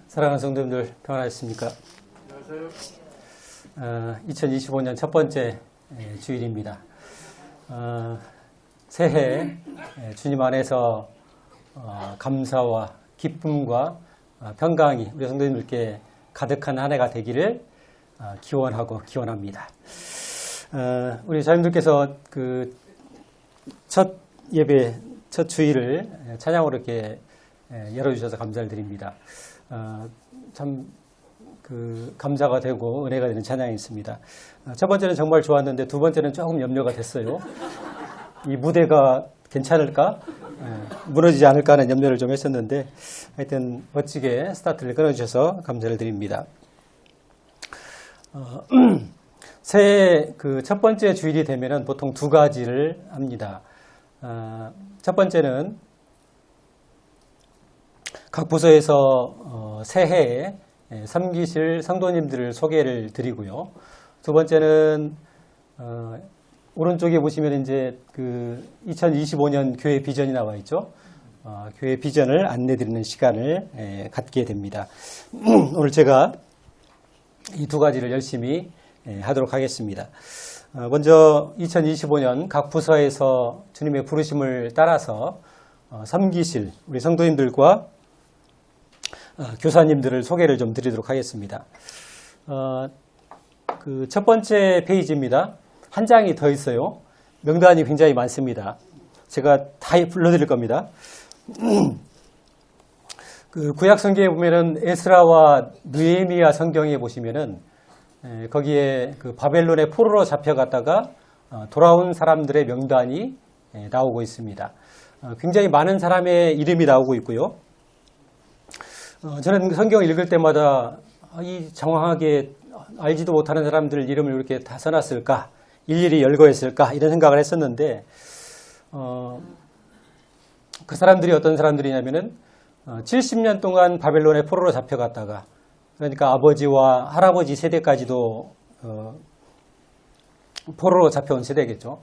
사랑하는 성도님들 평안하셨습니까? 안녕하세요. 2025년 첫 번째 주일입니다. 새해 주님 안에서 감사와 기쁨과 평강이 우리 성도님들께 가득한 한 해가 되기를 기원합니다. 우리 자녀님들께서 그 첫 예배, 첫 주일을 찬양으로 이렇게 열어주셔서 감사를 드립니다. 참 감사가 되고 은혜가 되는 찬양이 있습니다. 첫 번째는 정말 좋았는데 두 번째는 조금 염려가 됐어요. 이 무대가 괜찮을까? 무너지지 않을까 하는 염려를 좀 했었는데 하여튼 멋지게 스타트를 끊어주셔서 감사를 드립니다. 새해 그 첫 번째 주일이 되면은 보통 두 가지를 합니다. 첫 번째는 각 부서에서 새해에 섬기실 성도님들을 소개를 드리고요. 두 번째는 오른쪽에 보시면 이제 그 2025년 교회 비전이 나와 있죠. 교회 비전을 안내 드리는 시간을 갖게 됩니다. 오늘 제가 이 두 가지를 열심히 하도록 하겠습니다. 먼저 2025년 각 부서에서 주님의 부르심을 따라서 섬기실 우리 성도님들과 교사님들을 소개를 좀 드리도록 하겠습니다. 그 첫 번째 페이지입니다. 한 장이 더 있어요. 명단이 굉장히 많습니다. 제가 다 불러드릴 겁니다. 그 구약 성경에 보면은 에스라와 느헤미야 성경에 보시면은 거기에 그 바벨론의 포로로 잡혀갔다가 돌아온 사람들의 명단이 나오고 있습니다. 굉장히 많은 사람의 이름이 나오고 있고요. 저는 성경을 읽을 때마다 이 장황하게 알지도 못하는 사람들 이름을 이렇게 다 써놨을까, 일일이 열거했을까 이런 생각을 했었는데 그 사람들이 어떤 사람들이냐면은 70년 동안 바벨론의 포로로 잡혀갔다가 그러니까 아버지와 할아버지 세대까지도 포로로 잡혀온 세대겠죠.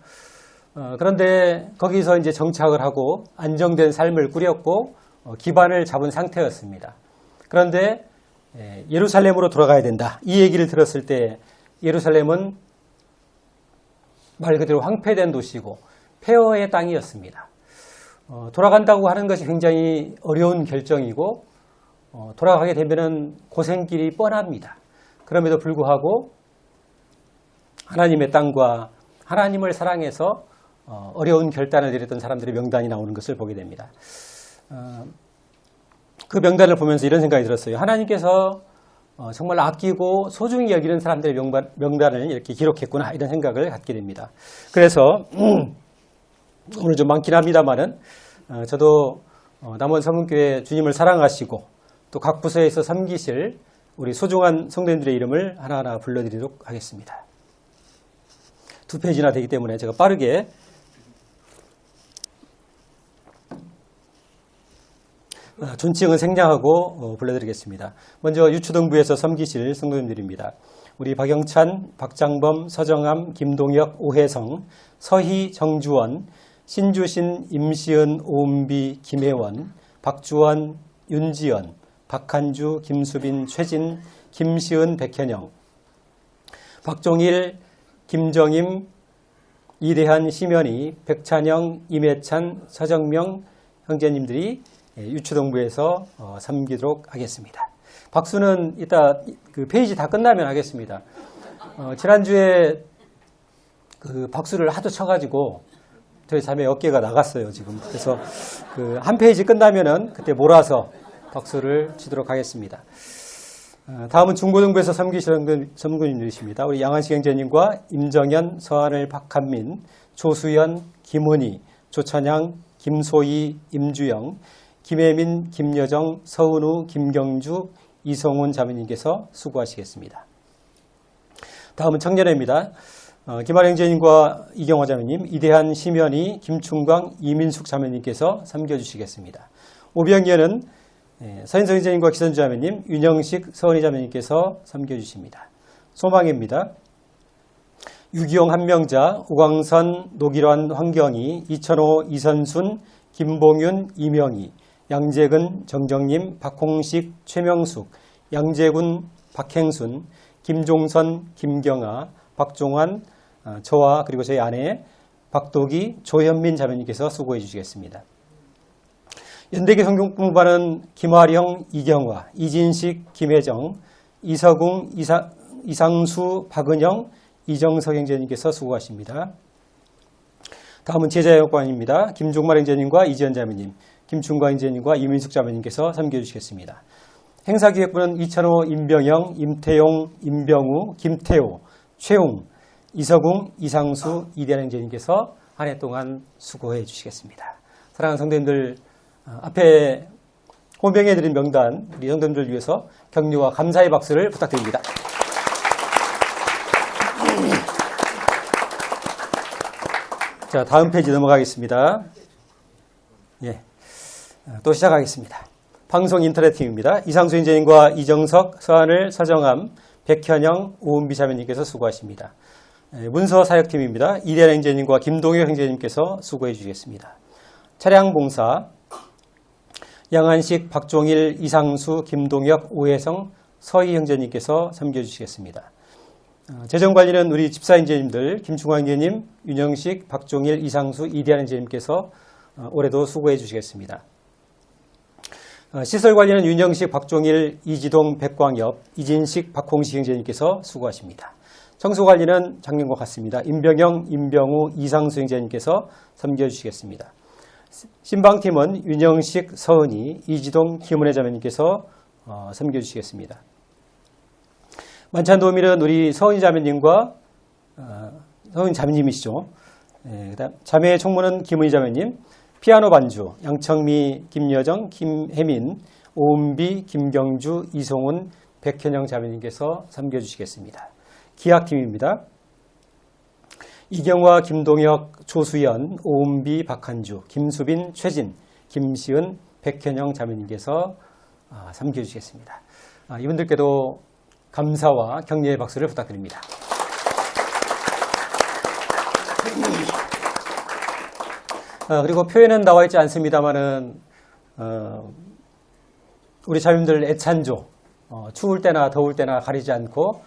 그런데 거기서 이제 정착을 하고 안정된 삶을 꾸렸고 기반을 잡은 상태였습니다. 그런데 예루살렘으로 돌아가야 된다. 이 얘기를 들었을 때 예루살렘은 말 그대로 황폐된 도시고 폐허의 땅이었습니다. 돌아간다고 하는 것이 굉장히 어려운 결정이고 돌아가게 되면은 고생길이 뻔합니다. 그럼에도 불구하고 하나님의 땅과 하나님을 사랑해서 어려운 결단을 내렸던 사람들의 명단이 나오는 것을 보게 됩니다. 그 명단을 보면서 이런 생각이 들었어요. 하나님께서 정말 아끼고 소중히 여기는 사람들의 명단을 이렇게 기록했구나 이런 생각을 갖게 됩니다. 그래서 오늘 좀 많긴 합니다만은 저도 남원 서문교회 주님을 사랑하시고 또 각 부서에서 섬기실 우리 소중한 성도님들의 이름을 하나하나 불러드리도록 하겠습니다. 두 페이지나 되기 때문에 제가 빠르게 존칭은 생략하고 불러드리겠습니다. 먼저 유초등부에서 섬기실 성도님들입니다. 우리 박영찬, 박장범, 서정암, 김동혁, 오혜성, 서희, 정주원, 신주신, 임시은, 오은비, 김혜원, 박주원, 윤지연, 박한주, 김수빈, 최진, 김시은, 백현영, 박종일, 김정임, 이대한, 심연희, 백찬영, 임혜찬, 서정명 형제님들이 유초동부에서 섬기도록 하겠습니다. 박수는 이따 그 페이지 다 끝나면 하겠습니다. 지난주에 그 박수를 하도 쳐가지고 저희 자매 어깨가 나갔어요, 지금. 그래서 그 한 페이지 끝나면은 그때 몰아서 박수를 치도록 하겠습니다. 다음은 중고등부에서 섬기시는 선구님들이십니다. 우리 양한식 형제님과 임정현, 서하늘, 박한민, 조수연, 김은희, 조찬양, 김소희, 임주영, 김혜민, 김여정, 서은우, 김경주, 이성훈 자매님께서 수고하시겠습니다. 다음은 청년회입니다. 김아령 형제님과 이경화 자매님, 이대한, 심연희, 김충광, 이민숙 자매님께서 섬겨주시겠습니다. 오병이어는 서인성 형제님과 기선주 자매님, 윤영식, 서은희 자매님께서 섬겨주십니다. 소망입니다. 유기용 한명자, 오광선, 노기란, 황경희, 이천호, 이선순, 김봉윤, 이명희, 양재근, 정정님, 박홍식, 최명숙, 양재군, 박행순, 김종선, 김경아, 박종환, 저와 그리고 저희 아내 박도기, 조현민 자매님께서 수고해 주시겠습니다. 연대기 성경공부반은 김화령, 이경화, 이진식, 김혜정, 이서궁, 이상수, 박은영, 이정석 형제님께서 수고하십니다. 다음은 제자영업관입니다. 김종말 형제님과 이지연 자매님, 김충과 형제님과 이민숙 자매님께서 섬겨주시겠습니다. 행사기획부는 이찬호, 임병영, 임태용, 임병우, 김태호, 최웅, 이서궁, 이상수, 이대한 형제님께서 한 해 동안 수고해 주시겠습니다. 사랑하는 성도님들, 앞에 호명해드린 명단, 우리 성도님들을 위해서 격려와 감사의 박수를 부탁드립니다. 자, 다음 페이지 넘어가겠습니다. 예, 또 시작하겠습니다. 방송 인터넷팀입니다. 이상수 형제님과 이정석, 서하늘, 서정암, 백현영, 오은비 자매님께서 수고하십니다. 문서 사역팀입니다. 이대한 형제님과 김동효 형제님께서 수고해 주시겠습니다. 차량 봉사, 양한식, 박종일, 이상수, 김동혁, 오혜성, 서희 형제님께서 섬겨주시겠습니다. 재정관리는 우리 집사 형제님들, 김충환 형제님, 윤영식, 박종일, 이상수, 이대한 형제님께서 올해도 수고해 주시겠습니다. 시설관리는 윤영식, 박종일, 이지동, 백광엽, 이진식, 박홍식 형제님께서 수고하십니다. 청소관리는 작년과 같습니다. 임병영, 임병우, 이상수 형제님께서 섬겨주시겠습니다. 신방팀은 윤영식, 서은이, 이지동, 김은혜 자매님께서 섬겨주시겠습니다. 만찬도우미는 우리 서은이 자매님과 서은이 자매님이시죠. 그다음 자매 총무는 김은희 자매님, 피아노 반주 양청미, 김여정, 김혜민, 오은비, 김경주, 이송훈, 백현영 자매님께서 섬겨주시겠습니다. 기악팀입니다. 이경화, 김동혁, 조수연, 오은비, 박한주, 김수빈, 최진, 김시은, 백현영 자매님께서 섬겨주시겠습니다. 이분들께도 감사와 격려의 박수를 부탁드립니다. 그리고 표에는 나와 있지 않습니다만은 우리 자매님들 애찬조, 추울 때나 더울 때나 가리지 않고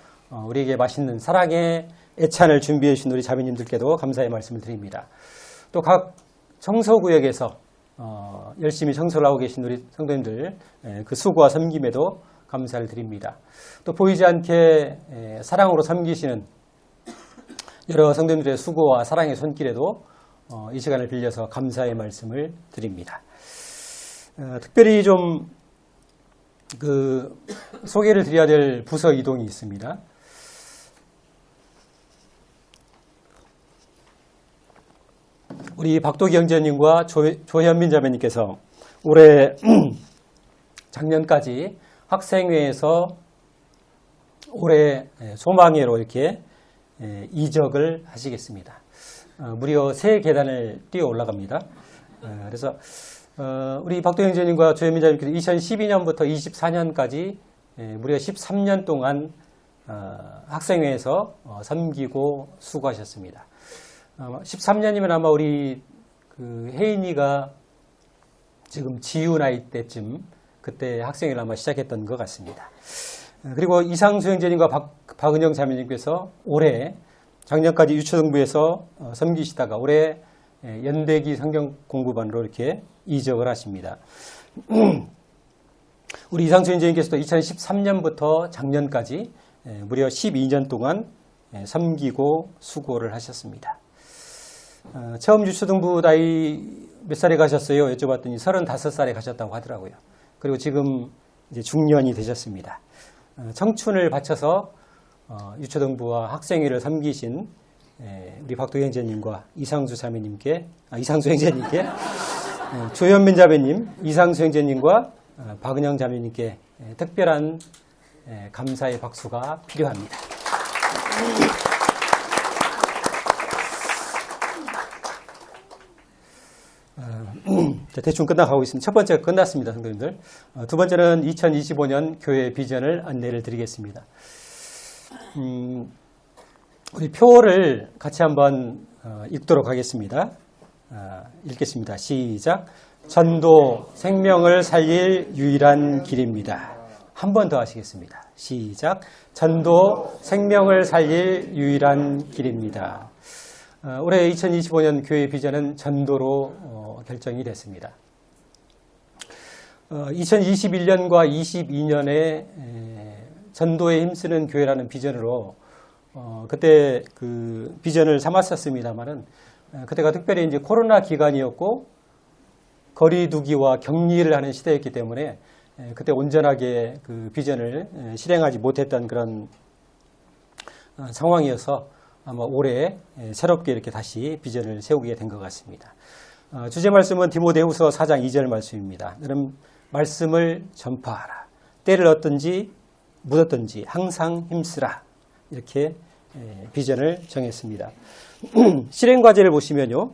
우리에게 맛있는 사랑의 애찬을 준비해 주신 우리 자매님들께도 감사의 말씀을 드립니다. 또 각 청소구역에서 열심히 청소를 하고 계신 우리 성도님들 그 수고와 섬김에도 감사를 드립니다. 또 보이지 않게 사랑으로 섬기시는 여러 성도님들의 수고와 사랑의 손길에도 이 시간을 빌려서 감사의 말씀을 드립니다. 특별히 좀 소개를 드려야 될 부서 이동이 있습니다. 우리 박도기 형제님과 조현민 자매님께서 올해 작년까지 학생회에서 올해 소망회로 이렇게 이적을 하시겠습니다. 무려 3계단을 뛰어 올라갑니다. 그래서 우리 박도기 형제님과 조현민 자매님께서 2012년부터 24년까지 무려 13년 동안 학생회에서 섬기고 수고하셨습니다. 13년이면 아마 우리 혜인이가 지금 지유 나이 때쯤 그때 학생회를 아마 시작했던 것 같습니다. 그리고 이상수 형제님과 박은영 자매님께서 올해 작년까지 유초등부에서 섬기시다가 올해 연대기 성경 공부반으로 이렇게 이적을 하십니다. 우리 이상수 형제님께서도 2013년부터 작년까지 무려 12년 동안 섬기고 수고를 하셨습니다. 처음 유초등부 나이 몇 살에 가셨어요? 여쭤봤더니 35살에 가셨다고 하더라고요. 그리고 지금 이제 중년이 되셨습니다. 청춘을 바쳐서 유초등부와 학생회를 섬기신 우리 박도희 형제님과 이상수 형제님께 조현민 자매님, 이상수 형제님과 박은영 자매님께 특별한 감사의 박수가 필요합니다. 대충 끝나가고 있습니다. 첫 번째가 끝났습니다, 성도님들. 두 번째는 2025년 교회 비전을 안내를 드리겠습니다. 우리 표를 같이 한번 읽도록 하겠습니다. 읽겠습니다. 시작. 전도, 생명을 살릴 유일한 길입니다. 한 번 더 하시겠습니다. 시작. 전도, 생명을 살릴 유일한 길입니다. 올해 2025년 교회 비전은 전도로 결정이 됐습니다. 2021년과 22년에 전도에 힘쓰는 교회라는 비전으로 그때 그 비전을 삼았었습니다만은 그때가 특별히 이제 코로나 기간이었고 거리두기와 격리를 하는 시대였기 때문에 그때 온전하게 그 비전을 실행하지 못했던 그런 상황이어서 아마 올해 새롭게 이렇게 다시 비전을 세우게 된 것 같습니다. 주제 말씀은 디모데후서 4장 2절 말씀입니다. 너는 말씀을 전파하라. 때를 얻든지 묻었든지 항상 힘쓰라. 이렇게 비전을 정했습니다. 실행 과제를 보시면요.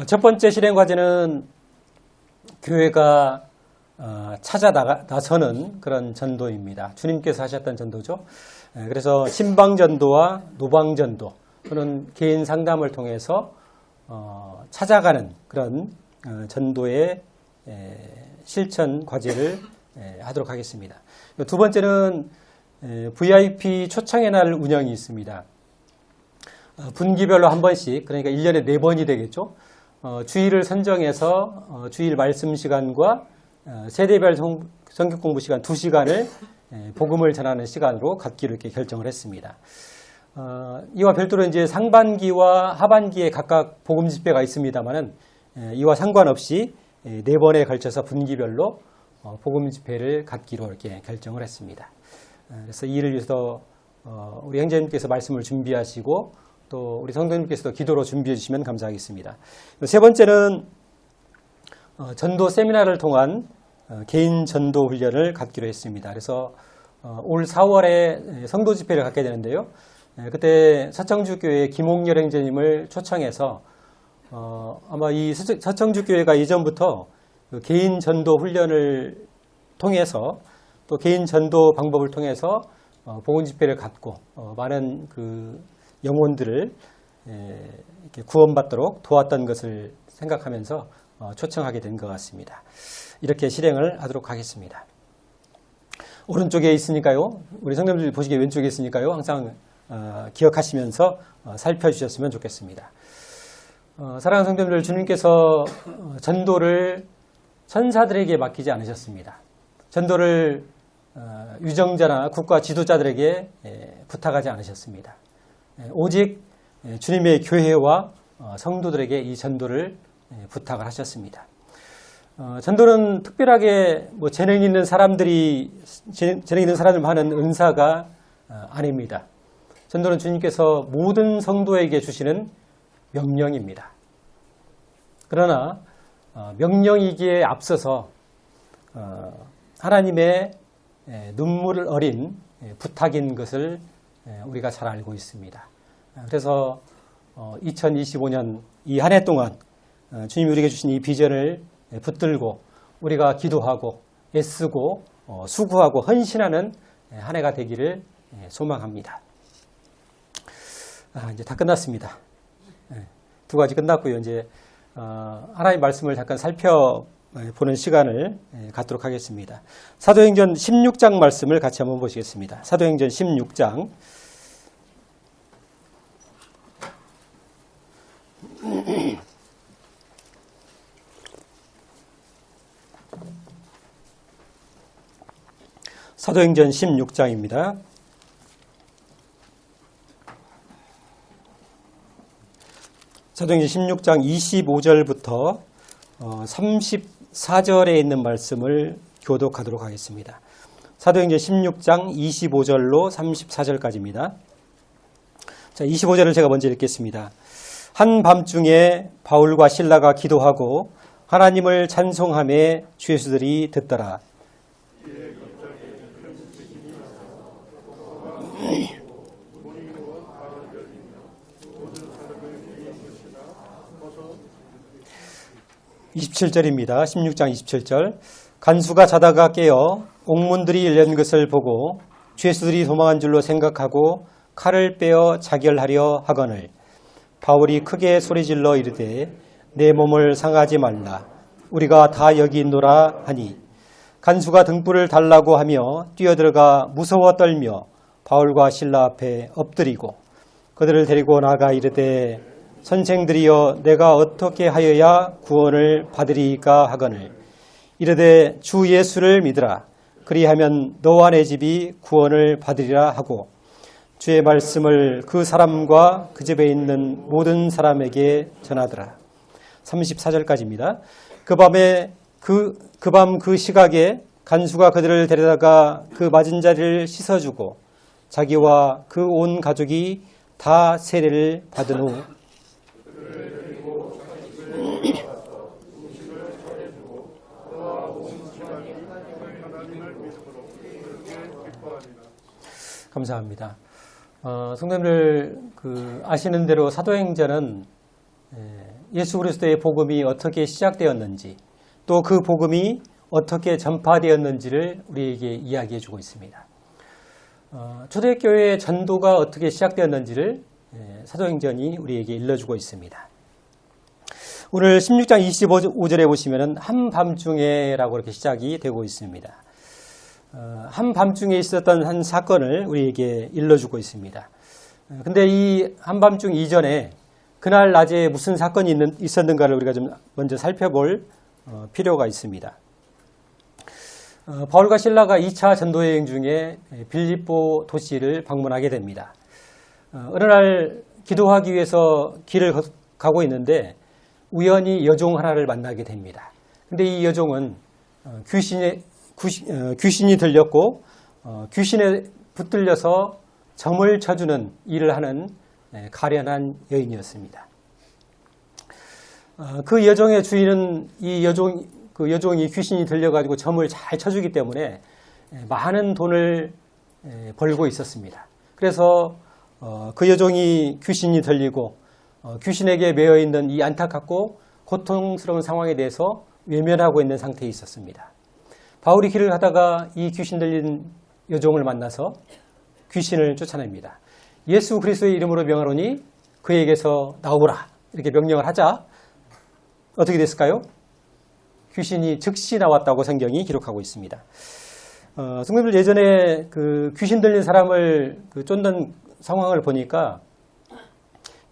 첫 번째 실행 과제는 교회가 찾아 나서는 그런 전도입니다. 주님께서 하셨던 전도죠. 그래서 신방전도와 노방전도 또는 개인 상담을 통해서 찾아가는 그런 전도의 실천 과제를 하도록 하겠습니다. 두 번째는 VIP 초청의 날 운영이 있습니다. 분기별로 한 번씩, 그러니까 1년에 4번이 되겠죠. 주일을 선정해서 주일 말씀 시간과 세대별 성경 공부 시간 2시간을 복음을 전하는 시간으로 갖기로 이렇게 결정을 했습니다. 이와 별도로 이제 상반기와 하반기에 각각 복음 집회가 있습니다만은 이와 상관없이 4번에 걸쳐서 분기별로 복음 집회를 갖기로 이렇게 결정을 했습니다. 그래서 이 일을 위해서 우리 형제님께서 말씀을 준비하시고 또 우리 성도님께서도 기도로 준비해 주시면 감사하겠습니다. 세 번째는 전도 세미나를 통한 개인 전도 훈련을 갖기로 했습니다. 그래서 올 4월에 성도 집회를 갖게 되는데요. 그때 서청주교회 김홍열 형제님을 초청해서 아마 이 서청주교회가 이전부터 개인 전도 훈련을 통해서 또 개인 전도 방법을 통해서 복음 집회를 갖고 많은 그 영혼들을 이렇게 구원받도록 도왔던 것을 생각하면서 초청하게 된 것 같습니다. 이렇게 실행을 하도록 하겠습니다. 오른쪽에 있으니까요. 우리 성도님들 보시기에 왼쪽에 있으니까요. 항상 기억하시면서 살펴주셨으면 좋겠습니다. 사랑하는 성도님들, 주님께서 전도를 천사들에게 맡기지 않으셨습니다. 전도를 유정자나 국가 지도자들에게 부탁하지 않으셨습니다. 오직 주님의 교회와 성도들에게 이 전도를 부탁을 하셨습니다. 전도는 특별하게 뭐 재능 있는 사람들 하는 은사가 아닙니다. 전도는 주님께서 모든 성도에게 주시는 명령입니다. 그러나 명령이기에 앞서서 하나님의 눈물을 어린 부탁인 것을 우리가 잘 알고 있습니다. 그래서 2025년 이 한 해 동안 주님이 우리에게 주신 이 비전을 붙들고 우리가 기도하고 애쓰고 수고하고 헌신하는 한 해가 되기를 소망합니다. 이제 다 끝났습니다. 두 가지 끝났고요. 이제 하나님의 말씀을 잠깐 살펴보는 시간을 갖도록 하겠습니다. 사도행전 16장 말씀을 같이 한번 보시겠습니다. 사도행전 16장 사도행전 16장입니다. 사도행전 16장 25절부터 34절에 있는 말씀을 교독하도록 하겠습니다. 사도행전 16장 25절로 34절까지입니다. 자, 25절을 제가 먼저 읽겠습니다. 한밤중에 바울과 실라가 기도하고 하나님을 찬송하며 죄수들이 듣더라. (27절입니다) 16장 27절. 간수가 자다가 깨어 옥문들이 열린 것을 보고 죄수들이 도망한 줄로 생각하고 칼을 빼어 자결하려 하거늘 바울이 크게 소리질러 이르되 내 몸을 상하지 말라. 우리가 다 여기 있노라 하니 간수가 등불을 달라고 하며 뛰어들어가 무서워 떨며 바울과 실라 앞에 엎드리고 그들을 데리고 나가 이르되 선생들이여 내가 어떻게 하여야 구원을 받으리까 하거늘 이르되 주 예수를 믿으라. 그리하면 너와 내 집이 구원을 받으리라 하고 주의 말씀을 그 사람과 그 집에 있는 모든 사람에게 전하더라. 34절까지입니다. 그 밤 그 시각에 간수가 그들을 데려다가 그 맞은 자리를 씻어주고 자기와 그 온 가족이 다 세례를 받은 후 감사합니다. 성도님들 아시는 대로 사도행전은 예수 그리스도의 복음이 어떻게 시작되었는지 또 그 복음이 어떻게 전파되었는지를 우리에게 이야기해 주고 있습니다. 초대교회의 전도가 어떻게 시작되었는지를 사도행전이 우리에게 일러주고 있습니다. 오늘 16장 25절에 보시면 한밤중에라고 이렇게 시작이 되고 있습니다. 한밤중에 있었던 한 사건을 우리에게 일러주고 있습니다. 근데 이 한밤중 이전에 그날 낮에 무슨 사건이 있었는가를 우리가 좀 먼저 살펴볼 필요가 있습니다. 바울과 실라가 2차 전도 여행 중에 빌립보 도시를 방문하게 됩니다. 어느 날 기도하기 위해서 길을 가고 있는데 우연히 여종 하나를 만나게 됩니다. 근데 이 여종은 귀신이 들렸고 귀신에 붙들려서 점을 쳐주는 일을 하는 가련한 여인이었습니다. 그 여종의 주인은 그 여종이 귀신이 들려가지고 점을 잘 쳐주기 때문에 많은 돈을 벌고 있었습니다. 그래서 그 여종이 귀신이 들리고 귀신에게 매여 있는 이 안타깝고 고통스러운 상황에 대해서 외면하고 있는 상태에 있었습니다. 바울이 길을 가다가 이 귀신 들린 여종을 만나서 귀신을 쫓아냅니다. 예수 그리스도의 이름으로 명하노니 그에게서 나오라 이렇게 명령을 하자 어떻게 됐을까요? 귀신이 즉시 나왔다고 성경이 기록하고 있습니다. 성도님들 예전에 그 귀신 들린 사람을 쫓는 상황을 보니까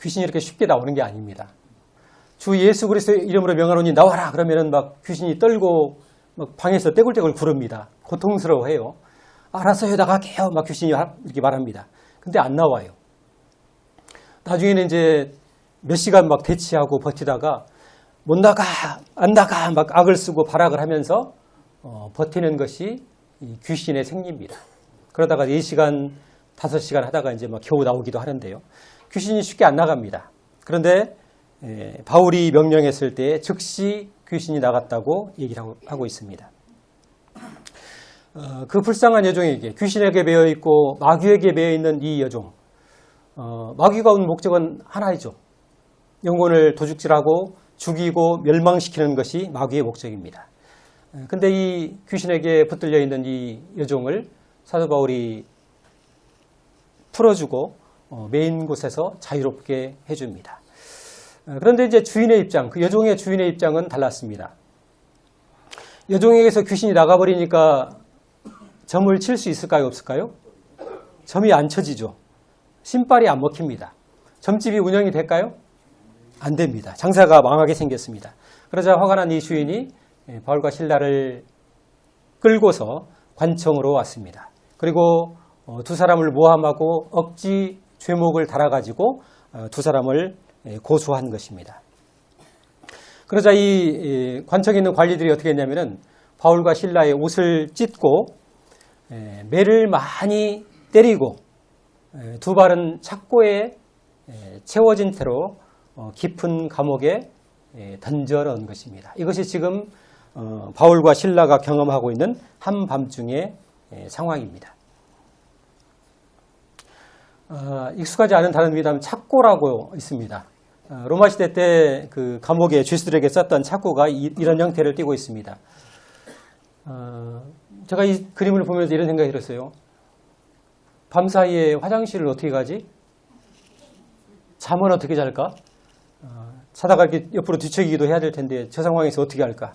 귀신이 이렇게 쉽게 나오는 게 아닙니다. 주 예수 그리스도의 이름으로 명하노니 나와라 그러면은 막 귀신이 떨고 막 방에서 떼굴떼굴 구릅니다. 고통스러워해요. 알았어요 나갈게요 막 귀신이 이렇게 말합니다. 근데 안 나와요. 나중에는 이제 몇 시간 막 대치하고 버티다가 못 나가 안 나가 막 악을 쓰고 발악을 하면서 버티는 것이 이 귀신의 생리입니다. 그러다가 4시간 5시간 하다가 이제 막 겨우 나오기도 하는데요. 귀신이 쉽게 안 나갑니다. 그런데 바울이 명령했을 때 즉시 귀신이 나갔다고 얘기를 하고 있습니다. 그 불쌍한 여종에게 귀신에게 매여 있고 마귀에게 매여 있는 이 여종, 마귀가 온 목적은 하나이죠. 영혼을 도둑질하고 죽이고 멸망시키는 것이 마귀의 목적입니다. 근데 이 귀신에게 붙들려 있는 이 여종을 사도 바울이 풀어주고 메인 곳에서 자유롭게 해줍니다. 그런데 이제 주인의 입장, 그 여종의 주인의 입장은 달랐습니다. 여종에게서 귀신이 나가버리니까 점을 칠 수 있을까요? 없을까요? 점이 안 쳐지죠. 신발이 안 먹힙니다. 점집이 운영이 될까요? 안 됩니다. 장사가 망하게 생겼습니다. 그러자 화가 난 이 주인이 바울과 실라를 끌고서 관청으로 왔습니다. 그리고 두 사람을 모함하고 억지 죄목을 달아가지고 두 사람을 고소한 것입니다. 그러자 이 관청에 있는 관리들이 어떻게 했냐면은 바울과 실라의 옷을 찢고 매를 많이 때리고 두 발은 착고에 채워진 채로 깊은 감옥에 던져 넣은 것입니다. 이것이 지금 바울과 실라가 경험하고 있는 한밤중의 상황입니다. 익숙하지 않은 단어입니다만 착고라고 있습니다. 로마 시대 때 그 감옥에 죄수들에게 썼던 착고가 이런 형태를 띠고 있습니다. 제가 이 그림을 보면서 이런 생각이 들었어요. 밤사이에 화장실을 어떻게 가지? 잠은 어떻게 잘까? 자다가 이렇게 옆으로 뒤척이기도 해야 될 텐데 저 상황에서 어떻게 할까?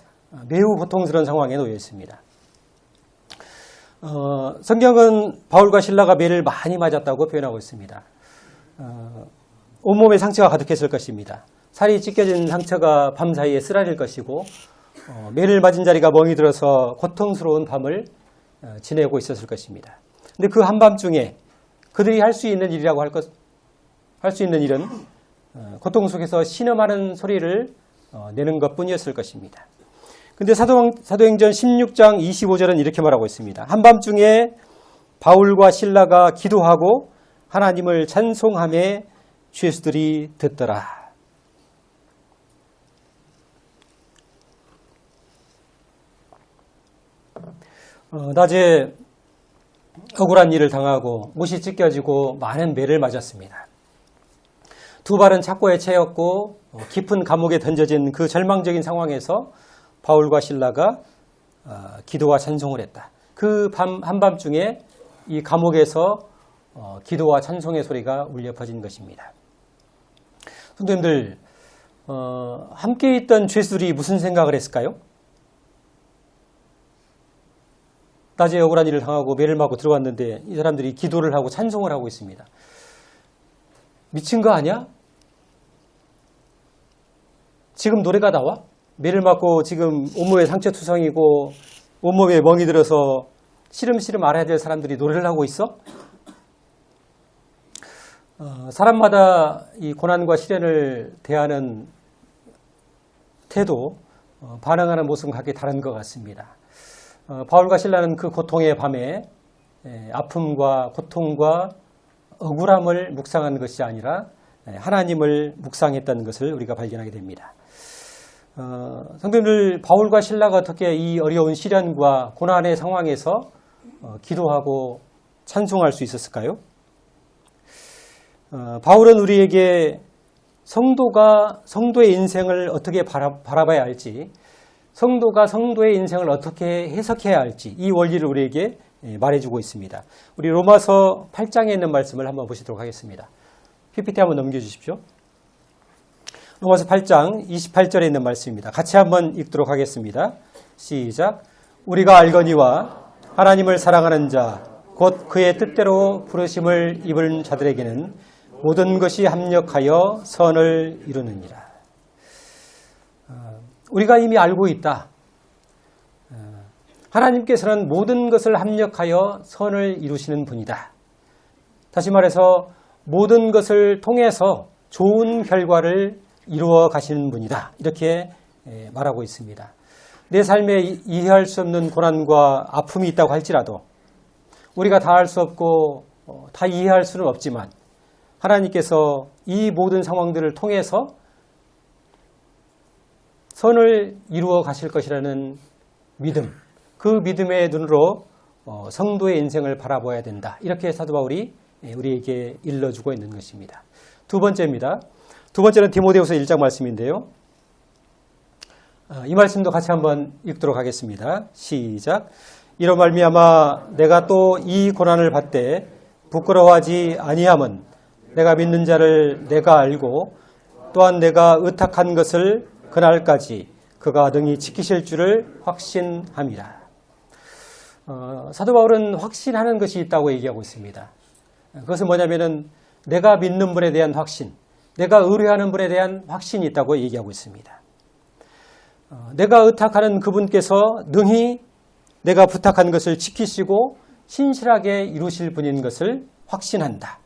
매우 고통스러운 상황에 놓여 있습니다. 성경은 바울과 실라가 매를 많이 맞았다고 표현하고 있습니다. 온몸에 상처가 가득했을 것입니다. 살이 찢겨진 상처가 밤 사이에 쓰라릴 것이고 매를 맞은 자리가 멍이 들어서 고통스러운 밤을 지내고 있었을 것입니다. 근데 그 한밤중에 그들이 할 수 있는 일이라고 할 수 있는 일은 고통 속에서 신음하는 소리를 내는 것뿐이었을 것입니다. 근데 사도행전 16장 25절은 이렇게 말하고 있습니다. 한밤중에 바울과 실라가 기도하고 하나님을 찬송하며 죄수들이 듣더라. 낮에 억울한 일을 당하고 못이 찢겨지고 많은 매를 맞았습니다. 두 발은 착고에 채였고 깊은 감옥에 던져진 그 절망적인 상황에서 바울과 실라가 기도와 찬송을 했다. 그 한밤중에 이 감옥에서 기도와 찬송의 소리가 울려 퍼진 것입니다. 성도님들, 함께 있던 죄수들이 무슨 생각을 했을까요? 낮에 억울한 일을 당하고 매를 맞고 들어왔는데 이 사람들이 기도를 하고 찬송을 하고 있습니다. 미친 거 아니야? 지금 노래가 나와? 매를 맞고 지금 온몸에 상처투성이고 온몸에 멍이 들어서 시름시름 알아야 될 사람들이 노래를 하고 있어? 사람마다 이 고난과 시련을 대하는 태도, 반응하는 모습은 각기 다른 것 같습니다. 바울과 실라는 그 고통의 밤에 아픔과 고통과 억울함을 묵상한 것이 아니라 하나님을 묵상했다는 것을 우리가 발견하게 됩니다. 성도님들, 바울과 실라가 어떻게 이 어려운 시련과 고난의 상황에서 기도하고 찬송할 수 있었을까요? 바울은 우리에게 성도의 인생을 어떻게 바라봐야 할지, 성도가 성도의 인생을 어떻게 해석해야 할지 이 원리를 우리에게 말해주고 있습니다. 우리 로마서 8장에 있는 말씀을 한번 보시도록 하겠습니다. PPT 한번 넘겨주십시오. 로마서 8장 28절에 있는 말씀입니다. 같이 한번 읽도록 하겠습니다. 시작. 우리가 알거니와 하나님을 사랑하는 자, 곧 그의 뜻대로 부르심을 입은 자들에게는 모든 것이 합력하여 선을 이루느니라. 우리가 이미 알고 있다. 하나님께서는 모든 것을 합력하여 선을 이루시는 분이다. 다시 말해서 모든 것을 통해서 좋은 결과를 이루어 가시는 분이다. 이렇게 말하고 있습니다. 내 삶에 이해할 수 없는 고난과 아픔이 있다고 할지라도 우리가 다 할 수 없고 다 이해할 수는 없지만 하나님께서 이 모든 상황들을 통해서 선을 이루어 가실 것이라는 믿음, 그 믿음의 눈으로 성도의 인생을 바라봐야 된다. 이렇게 사도 바울이 우리에게 일러주고 있는 것입니다. 두 번째입니다. 두 번째는 디모데후서 1장 말씀인데요. 이 말씀도 같이 한번 읽도록 하겠습니다. 시작. 이로 말미암아 내가 또 이 고난을 받되 부끄러워하지 아니함은 내가 믿는 자를 내가 알고 또한 내가 의탁한 것을 그날까지 그가 능히 지키실 줄을 확신함이라. 사도 바울은 확신하는 것이 있다고 얘기하고 있습니다. 그것은 뭐냐면은 내가 믿는 분에 대한 확신, 내가 의뢰하는 분에 대한 확신이 있다고 얘기하고 있습니다. 내가 의탁하는 그분께서 능히 내가 부탁한 것을 지키시고 신실하게 이루실 분인 것을 확신한다.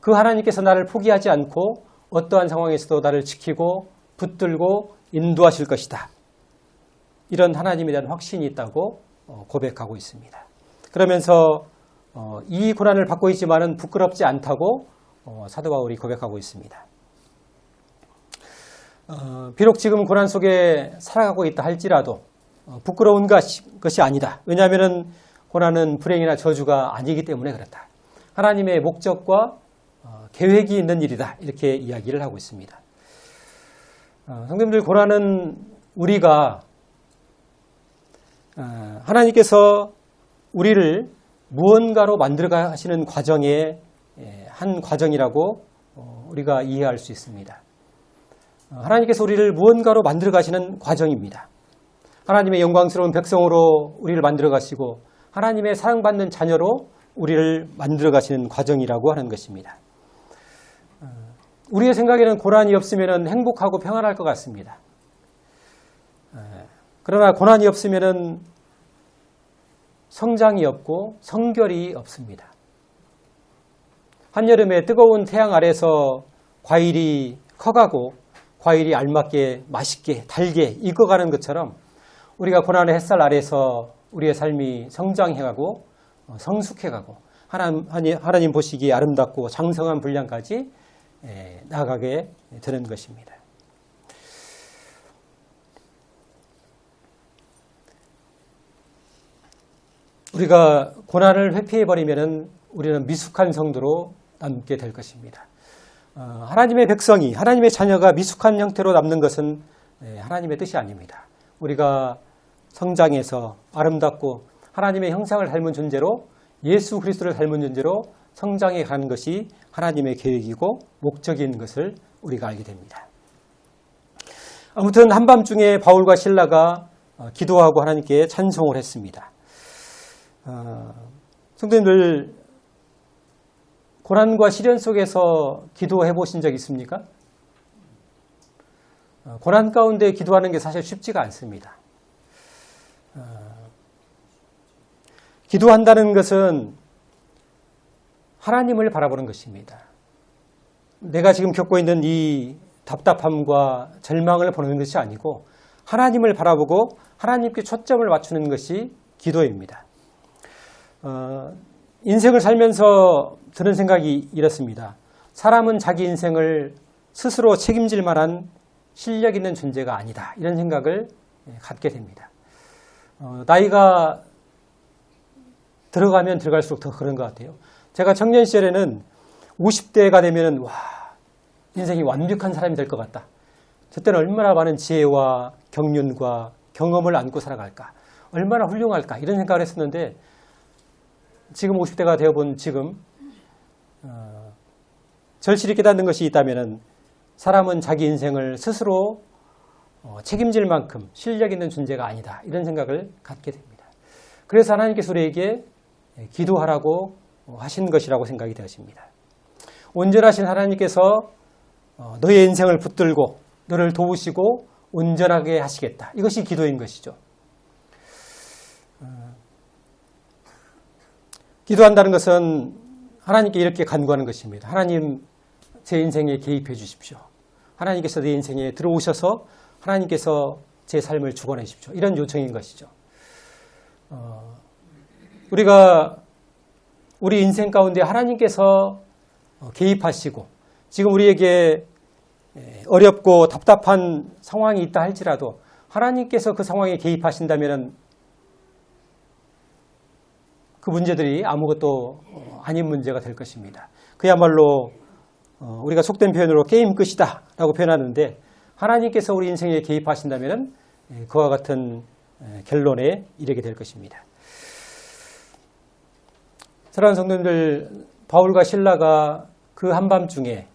그 하나님께서 나를 포기하지 않고 어떠한 상황에서도 나를 지키고 붙들고 인도하실 것이다. 이런 하나님에 대한 확신이 있다고 고백하고 있습니다. 그러면서 이 고난을 받고 있지만은 부끄럽지 않다고 사도 바울이 고백하고 있습니다. 비록 지금 고난 속에 살아가고 있다 할지라도 부끄러운 것이 아니다. 왜냐하면 고난은 불행이나 저주가 아니기 때문에 그렇다. 하나님의 목적과 계획이 있는 일이다. 이렇게 이야기를 하고 있습니다. 성도님들, 고난은 우리가 하나님께서 우리를 무언가로 만들어 가시는 과정의 한 과정이라고 우리가 이해할 수 있습니다. 하나님께서 우리를 무언가로 만들어 가시는 과정입니다. 하나님의 영광스러운 백성으로 우리를 만들어 가시고 하나님의 사랑받는 자녀로 우리를 만들어 가시는 과정이라고 하는 것입니다. 우리의 생각에는 고난이 없으면 행복하고 평안할 것 같습니다. 그러나 고난이 없으면 성장이 없고 성결이 없습니다. 한여름에 뜨거운 태양 아래서 과일이 커가고 과일이 알맞게 맛있게 달게 익어가는 것처럼 우리가 고난의 햇살 아래서 우리의 삶이 성장해가고 성숙해가고 하나님 보시기에 아름답고 장성한 분량까지 나아가게 되는 것입니다. 우리가 고난을 회피해버리면 우리는 미숙한 성도로 남게 될 것입니다. 하나님의 백성이, 하나님의 자녀가 미숙한 형태로 남는 것은 하나님의 뜻이 아닙니다. 우리가 성장해서 아름답고 하나님의 형상을 닮은 존재로 예수 그리스도를 닮은 존재로 성장해 가는 것이 하나님의 계획이고 목적인 것을 우리가 알게 됩니다. 아무튼 한밤중에 바울과 실라가 기도하고 하나님께 찬송을 했습니다. 성도님들 고난과 시련 속에서 기도해 보신 적 있습니까? 고난 가운데 기도하는 게 사실 쉽지가 않습니다. 기도한다는 것은 하나님을 바라보는 것입니다. 내가 지금 겪고 있는 이 답답함과 절망을 보는 것이 아니고 하나님을 바라보고 하나님께 초점을 맞추는 것이 기도입니다. 인생을 살면서 드는 생각이 이렇습니다. 사람은 자기 인생을 스스로 책임질 만한 실력 있는 존재가 아니다. 이런 생각을 갖게 됩니다. 나이가 들어가면 들어갈수록 더 그런 것 같아요. 제가 청년 시절에는 50대가 되면 와, 인생이 완벽한 사람이 될 것 같다. 저 때는 얼마나 많은 지혜와 경륜과 경험을 안고 살아갈까. 얼마나 훌륭할까. 이런 생각을 했었는데 지금 50대가 되어본 지금 절실히 깨닫는 것이 있다면 사람은 자기 인생을 스스로 책임질 만큼 실력 있는 존재가 아니다. 이런 생각을 갖게 됩니다. 그래서 하나님께서 우리에게 기도하라고 하신 것이라고 생각이 되어집니다. 온전하신 하나님께서 너의 인생을 붙들고 너를 도우시고 온전하게 하시겠다. 이것이 기도인 것이죠. 기도한다는 것은 하나님께 이렇게 간구하는 것입니다. 하나님, 제 인생에 개입해 주십시오. 하나님께서 내 인생에 들어오셔서 하나님께서 제 삶을 주관해 주십시오. 이런 요청인 것이죠. 우리가 우리 인생 가운데 하나님께서 개입하시고 지금 우리에게 어렵고 답답한 상황이 있다 할지라도 하나님께서 그 상황에 개입하신다면 그 문제들이 아무것도 아닌 문제가 될 것입니다. 그야말로 우리가 속된 표현으로 게임 끝이다 라고 표현하는데 하나님께서 우리 인생에 개입하신다면 그와 같은 결론에 이르게 될 것입니다. 사랑하는 성도님들, 바울과 실라가 그 한밤중에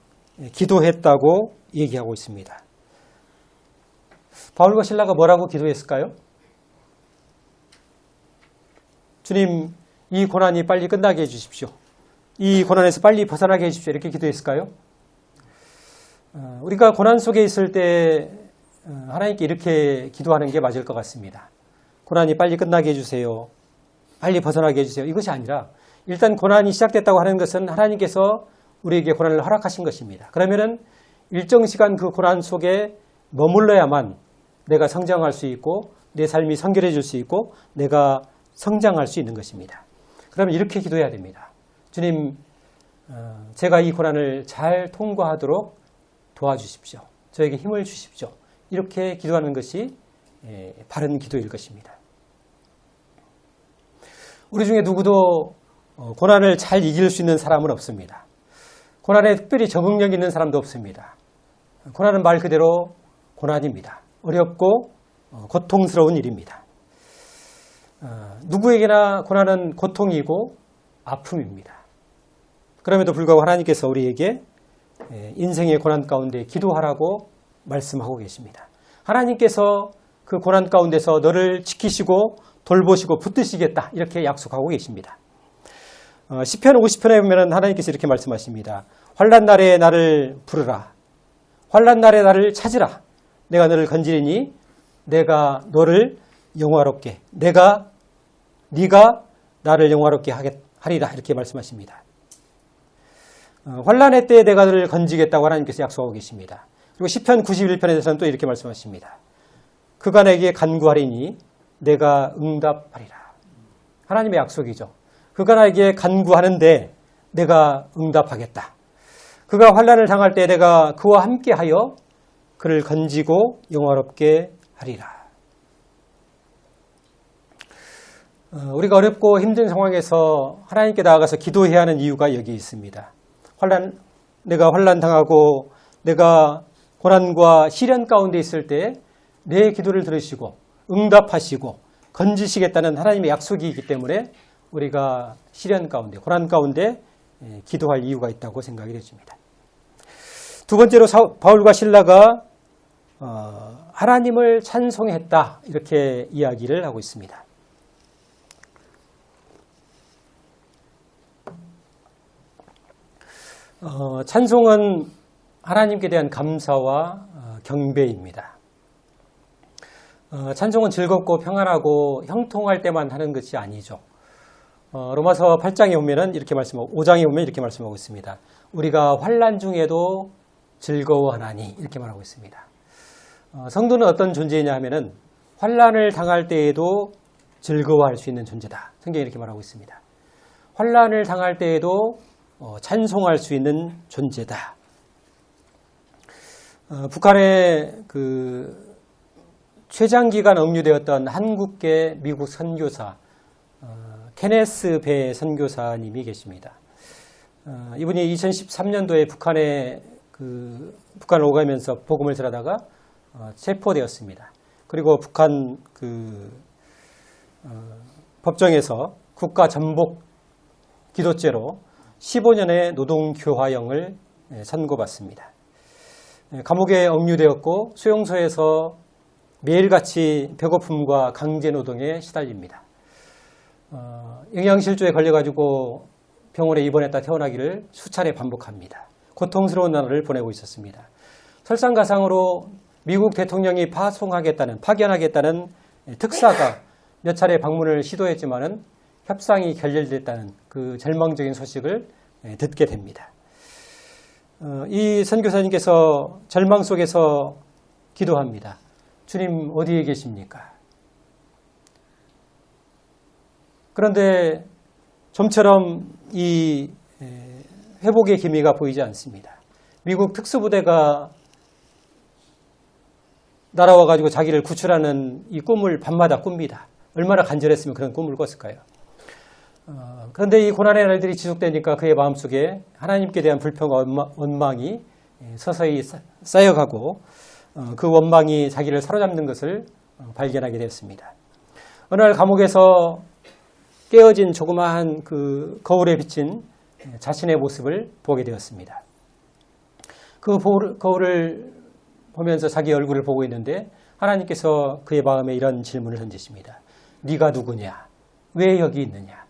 기도했다고 얘기하고 있습니다. 바울과 실라가 뭐라고 기도했을까요? 주님, 이 고난이 빨리 끝나게 해주십시오. 이 고난에서 빨리 벗어나게 해주십시오. 이렇게 기도했을까요? 우리가 고난 속에 있을 때 하나님께 이렇게 기도하는 게 맞을 것 같습니다. 고난이 빨리 끝나게 해주세요. 빨리 벗어나게 해주세요. 이것이 아니라 일단 고난이 시작됐다고 하는 것은 하나님께서 우리에게 고난을 허락하신 것입니다. 그러면은 일정 시간 그 고난 속에 머물러야만 내가 성장할 수 있고 내 삶이 성결해질 수 있고 내가 성장할 수 있는 것입니다. 그러면 이렇게 기도해야 됩니다. 주님, 제가 이 고난을 잘 통과하도록 도와주십시오. 저에게 힘을 주십시오. 이렇게 기도하는 것이 바른 기도일 것입니다. 우리 중에 누구도 고난을 잘 이길 수 있는 사람은 없습니다. 고난에 특별히 적응력 있는 사람도 없습니다. 고난은 말 그대로 고난입니다. 어렵고 고통스러운 일입니다. 누구에게나 고난은 고통이고 아픔입니다. 그럼에도 불구하고 하나님께서 우리에게 인생의 고난 가운데 기도하라고 말씀하고 계십니다. 하나님께서 그 고난 가운데서 너를 지키시고 돌보시고 붙드시겠다 이렇게 약속하고 계십니다. 시편 50편에 보면 하나님께서 이렇게 말씀하십니다. 환난 날에 나를 부르라. 환난 날에 나를 찾으라. 내가 너를 건지리니 내가 너를 영화롭게 네가 나를 영화롭게 하리라 이렇게 말씀하십니다. 환난의 때에 내가 너를 건지겠다고 하나님께서 약속하고 계십니다. 그리고 시편 91편에서는 또 이렇게 말씀하십니다. 그가 내게 간구하리니 내가 응답하리라. 하나님의 약속이죠. 그가 나에게 간구하는데 내가 응답하겠다. 그가 환난을 당할 때 내가 그와 함께하여 그를 건지고 영화롭게 하리라. 우리가 어렵고 힘든 상황에서 하나님께 나아가서 기도해야 하는 이유가 여기 있습니다. 내가 환난 당하고 내가 고난과 시련 가운데 있을 때 내 기도를 들으시고 응답하시고 건지시겠다는 하나님의 약속이 있기 때문에 우리가 시련 가운데 고난 가운데 기도할 이유가 있다고 생각이 되십니다. 두 번째로 바울과 실라가 하나님을 찬송했다 이렇게 이야기를 하고 있습니다. 찬송은 하나님께 대한 감사와 경배입니다. 찬송은 즐겁고 평안하고 형통할 때만 하는 것이 아니죠. 로마서 8장에 보면은 이렇게 말씀하고 5장에 보면 이렇게 말씀하고 있습니다. 우리가 환난 중에도 즐거워하나니 이렇게 말하고 있습니다. 성도는 어떤 존재이냐 하면은 환난을 당할 때에도 즐거워할 수 있는 존재다. 성경이 이렇게 말하고 있습니다. 환난을 당할 때에도 찬송할 수 있는 존재다. 북한의 최장기간 억류되었던 한국계 미국 선교사 케네스 배 선교사님이 계십니다. 이분이 2013년도에 북한을 오가면서 복음을 전하다가 체포되었습니다. 그리고 북한 법정에서 국가 전복 기도죄로 15년의 노동교화형을 선고받습니다. 감옥에 억류되었고 수용소에서 매일같이 배고픔과 강제노동에 시달립니다. 영양실조에 걸려가지고 병원에 입원했다 태어나기를 수차례 반복합니다. 고통스러운 나날을 보내고 있었습니다. 설상가상으로 미국 대통령이 파견하겠다는 특사가 몇 차례 방문을 시도했지만은 협상이 결렬됐다는 그 절망적인 소식을 듣게 됩니다. 이 선교사님께서 절망 속에서 기도합니다. 주님 어디에 계십니까? 그런데 좀처럼 이 회복의 기미가 보이지 않습니다. 미국 특수부대가 날아와가지고 자기를 구출하는 이 꿈을 밤마다 꿉니다. 얼마나 간절했으면 그런 꿈을 꿨을까요? 그런데 이 고난의 날들이 지속되니까 그의 마음속에 하나님께 대한 불평과 원망이 서서히 쌓여가고 그 원망이 자기를 사로잡는 것을 발견하게 되었습니다. 어느 날 감옥에서 깨어진 조그마한 그 거울에 비친 자신의 모습을 보게 되었습니다. 그 거울을 보면서 자기 얼굴을 보고 있는데 하나님께서 그의 마음에 이런 질문을 던지십니다. 네가 누구냐? 왜 여기 있느냐?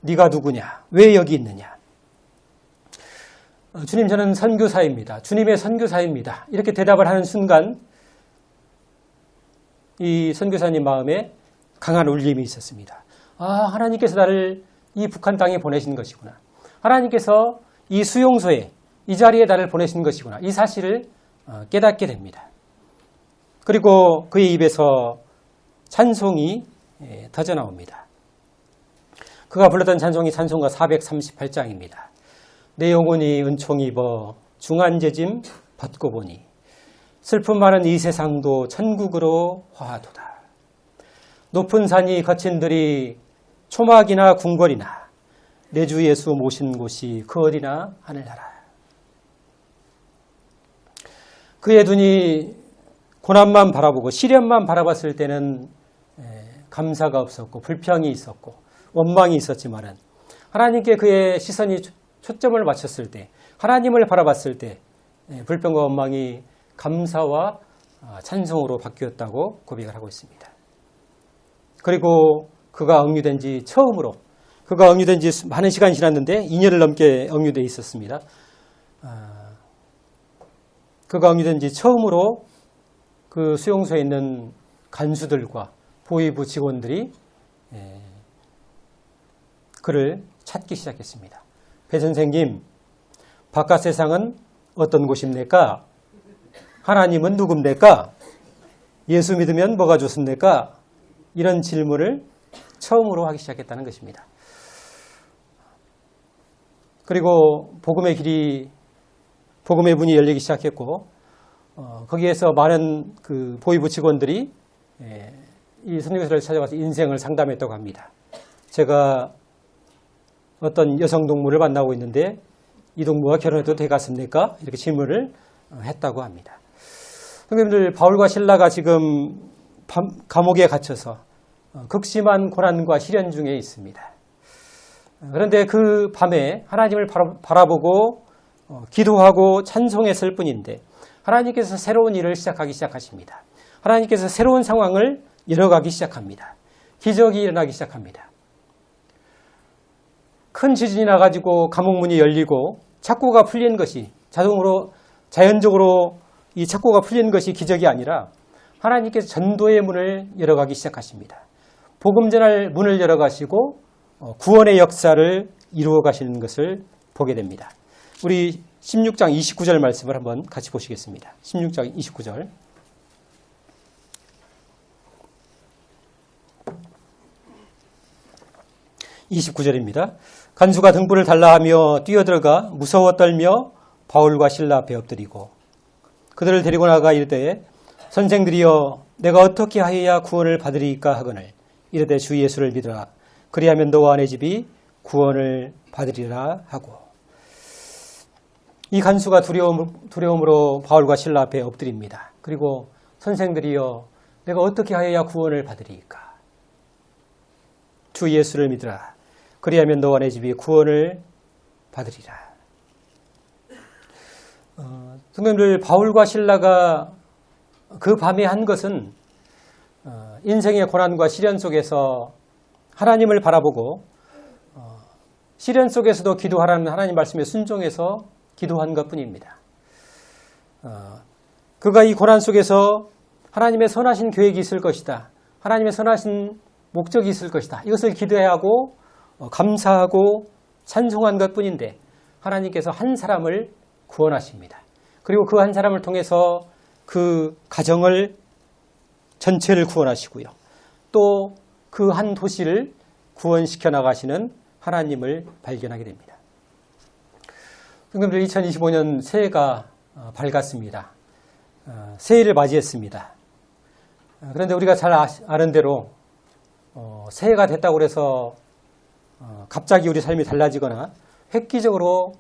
네가 누구냐? 왜 여기 있느냐? 주님, 저는 선교사입니다. 주님의 선교사입니다. 이렇게 대답을 하는 순간 이 선교사님 마음에 강한 울림이 있었습니다. 하나님께서 나를 이 북한 땅에 보내신 것이구나. 하나님께서 이 수용소에 이 자리에 나를 보내신 것이구나. 이 사실을 깨닫게 됩니다. 그리고 그의 입에서 찬송이 터져나옵니다. 그가 불렀던 찬송이 찬송가 438장입니다. 내 영혼이 은총 입어 중한제짐 벗고 보니 슬픔 많은 이 세상도 천국으로 화하도다. 높은 산이 거친 들이 초막이나 궁궐이나 내 주 예수 모신 곳이 그 어디나 하늘나라. 그의 눈이 고난만 바라보고 시련만 바라봤을 때는 감사가 없었고 불평이 있었고 원망이 있었지만은 하나님께 그의 시선이 초점을 맞췄을 때 하나님을 바라봤을 때 불평과 원망이 감사와 찬송으로 바뀌었다고 고백을 하고 있습니다. 그리고 그가 억류된 지 처음으로, 그가 억류된 지 많은 시간이 지났는데 2년을 넘게 억류되어 있었습니다. 그가 억류된 지 처음으로 그 수용소에 있는 간수들과 보위부 직원들이 그를 찾기 시작했습니다. 배 선생님, 바깥 세상은 어떤 곳입니까? 하나님은 누굽니까? 예수 믿으면 뭐가 좋습니까? 이런 질문을 처음으로 하기 시작했다는 것입니다. 그리고 복음의 문이 열리기 시작했고, 거기에서 많은 그 보위부 직원들이 이 선교사를 찾아가서 인생을 상담했다고 합니다. 제가 어떤 여성 동무를 만나고 있는데 이 동무와 결혼해도 되겠습니까? 이렇게 질문을 했다고 합니다. 선생님들, 바울과 실라가 지금 감옥에 갇혀서 극심한 고난과 시련 중에 있습니다. 그런데 그 밤에 하나님을 바라보고 기도하고 찬송했을 뿐인데 하나님께서 새로운 일을 시작하십니다. 하나님께서 새로운 상황을 열어가기 시작합니다. 기적이 일어나기 시작합니다. 큰 지진이 나가지고 감옥문이 열리고 착고가 풀린 것이 자연적으로 이 착고가 풀린 것이 기적이 아니라 하나님께서 전도의 문을 열어가기 시작하십니다. 복음 전할 문을 열어가시고 구원의 역사를 이루어 가시는 것을 보게 됩니다. 우리 16장 29절 말씀을 한번 같이 보시겠습니다. 16장 29절. (29절입니다) 간수가 등불을 달라 하며 뛰어들어가 무서워 떨며 바울과 실라 앞에 엎드리고 그들을 데리고 나가 이르되 선생들이여 내가 어떻게 하여야 구원을 받으리이까 하거늘 이르되 주 예수를 믿으라 그리하면 너와 내 집이 구원을 받으리라 하고, 이 간수가 두려움으로 바울과 실라 앞에 엎드립니다. 그리고 선생들이여 내가 어떻게 하여야 구원을 받으리이까? 주 예수를 믿으라 그리하면 너와 내 집이 구원을 받으리라. 성도님들, 바울과 실라가 그 밤에 한 것은 인생의 고난과 시련 속에서 하나님을 바라보고 시련 속에서도 기도하라는 하나님 말씀에 순종해서 기도한 것뿐입니다. 그가 이 고난 속에서 하나님의 선하신 계획이 있을 것이다, 하나님의 선하신 목적이 있을 것이다, 이것을 기대하고 감사하고 찬송한 것뿐인데 하나님께서 한 사람을 구원하십니다. 그리고 그 한 사람을 통해서 그 가정을 전체를 구원하시고요, 또 그 한 도시를 구원시켜 나가시는 하나님을 발견하게 됩니다. 성도님들, 2025년 새해가 밝았습니다. 새해를 맞이했습니다. 그런데 우리가 잘 아는 대로 새해가 됐다고 해서 갑자기 우리 삶이 달라지거나 획기적으로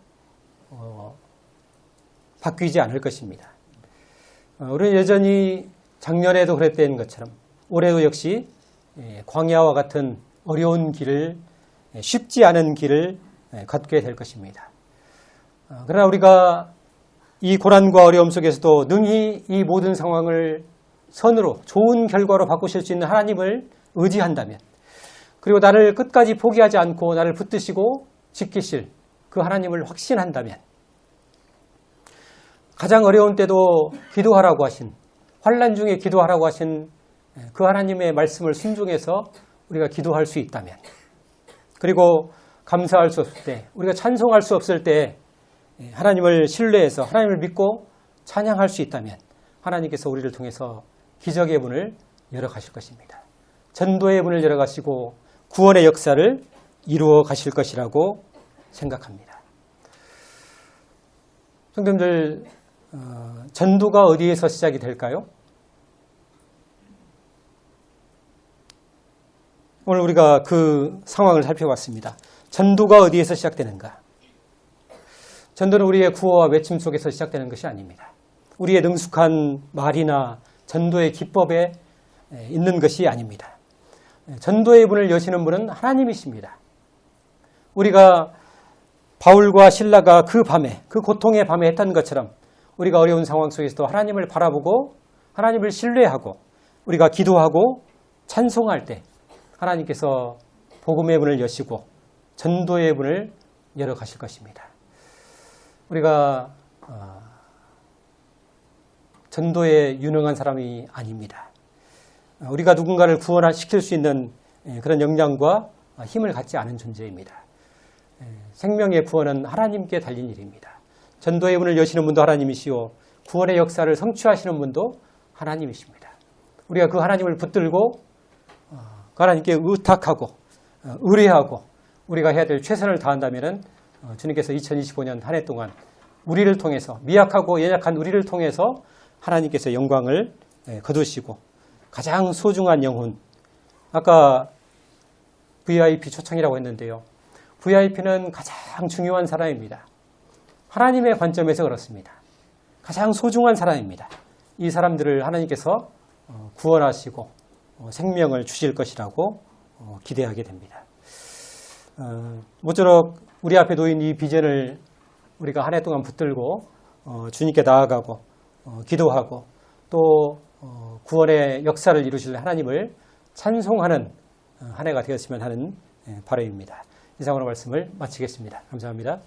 바뀌지 않을 것입니다. 우리는 여전히 작년에도 그랬던 것처럼 올해도 역시 광야와 같은 어려운 길을, 쉽지 않은 길을 걷게 될 것입니다. 그러나 우리가 이 고난과 어려움 속에서도 능히 이 모든 상황을 선으로 좋은 결과로 바꾸실 수 있는 하나님을 의지한다면, 그리고 나를 끝까지 포기하지 않고 나를 붙드시고 지키실 그 하나님을 확신한다면, 가장 어려운 때도 기도하라고 하신, 환난 중에 기도하라고 하신 그 하나님의 말씀을 순종해서 우리가 기도할 수 있다면, 그리고 감사할 수 없을 때, 우리가 찬송할 수 없을 때 하나님을 신뢰해서 하나님을 믿고 찬양할 수 있다면 하나님께서 우리를 통해서 기적의 문을 열어 가실 것입니다. 전도의 문을 열어 가시고 구원의 역사를 이루어 가실 것이라고 생각합니다. 성도님들, 전도가 어디에서 시작이 될까요? 오늘 우리가 그 상황을 살펴봤습니다. 전도가 어디에서 시작되는가? 전도는 우리의 구호와 외침 속에서 시작되는 것이 아닙니다. 우리의 능숙한 말이나 전도의 기법에 있는 것이 아닙니다. 전도의 문을 여시는 분은 하나님이십니다. 우리가 바울과 실라가 그 밤에, 그 고통의 밤에 했던 것처럼 우리가 어려운 상황 속에서도 하나님을 바라보고 하나님을 신뢰하고 우리가 기도하고 찬송할 때 하나님께서 복음의 문을 여시고 전도의 문을 열어 가실 것입니다. 우리가 전도에 유능한 사람이 아닙니다. 우리가 누군가를 구원시킬 수 있는 그런 역량과 힘을 갖지 않은 존재입니다. 생명의 구원은 하나님께 달린 일입니다. 전도의 문을 여시는 분도 하나님이시오, 구원의 역사를 성취하시는 분도 하나님이십니다. 우리가 그 하나님을 붙들고 그 하나님께 의탁하고 의뢰하고 우리가 해야 될 최선을 다한다면 주님께서 2025년 한 해 동안 우리를 통해서, 미약하고 연약한 우리를 통해서 하나님께서 영광을 거두시고 가장 소중한 영혼, 아까 VIP 초청이라고 했는데요. VIP는 가장 중요한 사람입니다. 하나님의 관점에서 그렇습니다. 가장 소중한 사람입니다. 이 사람들을 하나님께서 구원하시고 생명을 주실 것이라고 기대하게 됩니다. 모쪼록 우리 앞에 놓인 이 비전을 우리가 한 해 동안 붙들고 주님께 나아가고 기도하고 또 구원의 역사를 이루실 하나님을 찬송하는 한 해가 되었으면 하는 바람입니다. 이상으로 말씀을 마치겠습니다. 감사합니다.